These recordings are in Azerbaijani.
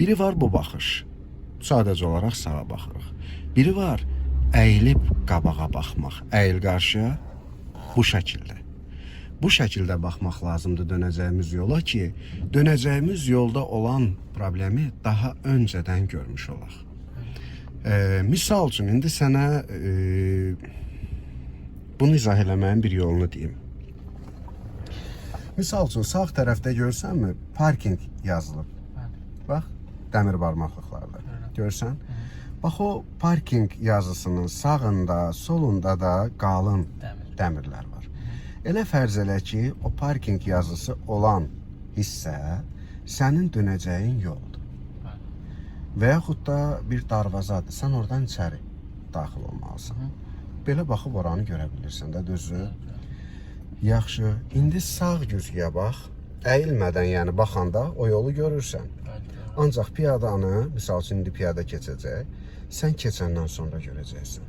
Biri var bu baxış. Sadəcə olaraq sağa baxırıq. Biri var əyilib qabağa baxmaq. Əyil qarşıya bu şəkildə. Bu şəkildə baxmaq lazımdır dönəcəyimiz yola ki, dönəcəyimiz yolda olan problemi daha öncədən görmüş olaq. Misal üçün, indi sənə bunu izah eləməyin bir yolunu deyim. Misal üçün, sağ tərəfdə görsənmi, parking yazılıb. Bax, dəmir barmaqlıqlarda. Görsən? Bax, o parking yazısının sağında, solunda da qalın dəmirlər var. Elə fərz elə ki, o parking yazısı olan hissə sənin dönəcəyin yoldur. Və yaxud da bir darvazadır. Sən oradan içəri daxil olmalısan. Belə baxıb oranı görə bilirsən də, düzdür? Yaxşı, indi sağ güzgüyə bax. Əyilmədən, yəni baxanda o yolu görürsən. Ancaq piyadanı, misal üçün indi piyada keçəcək, sən keçəndən sonra görəcəksən.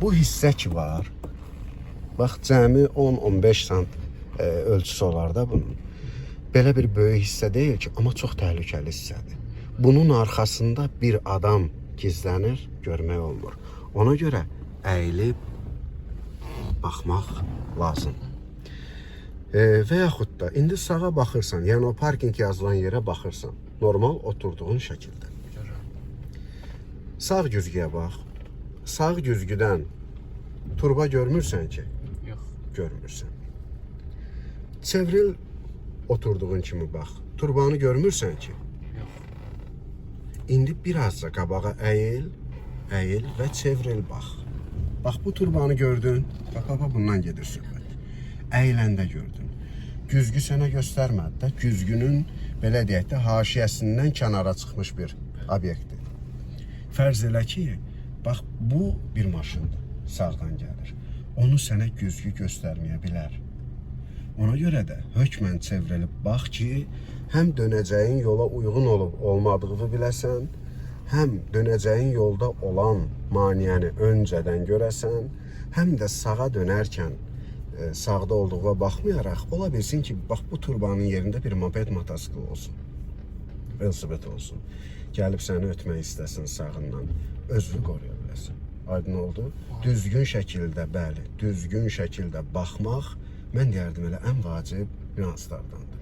Bu hissə ki var, bax, cəmi 10-15 sant ölçüsü olar da bunun. Belə bir böyük hissə deyil ki, amma çox təhlükəli hissədir. Bunun arxasında bir adam gizlənir, görmək olmur. Ona görə əyilib baxmaq lazımdır. Və yaxud da, indi sağa baxırsan, yəni o parking yazılan yerə baxırsan, normal oturduğun şəkildə. Sağ güzgüyə bax. Sağ güzgüdən turba görmürsən ki? Yox. Görmürsən. Çevril oturduğun kimi bax. Turbanı görmürsən ki? Yox. İndi birazca qabağa əyil və çevril bax. Bax, bu turbanı gördün. Bax, bundan gedir söhbət. Əyiləndə gördün. Güzgü sənə göstərmədi də. Güzgünün, belə deyək də, haşiyəsindən kənara çıxmış bir obyektdir. Fərz elə ki, bax, bu bir maşındır, sağdan gəlir. Onu sənə güzgü göstərməyə bilər. Ona görə də hökmən çevrilib bax ki, həm dönəcəyin yola uyğun olub olmadığını biləsən, həm dönəcəyin yolda olan maniyəni öncədən görəsən, həm də sağa dönərkən sağda olduğuna baxmayaraq, ola bilsin ki, bax, bu turbanın yerində bir moped motosikl olsun, velosiped olsun. Gəlib səni ötmək istəsin sağından, özünü qoruya biləsən. Aydın oldu? Düzgün şəkildə, bəli, düzgün şəkildə baxmaq, mən deyərdim elə ən vacib nüanslardandır.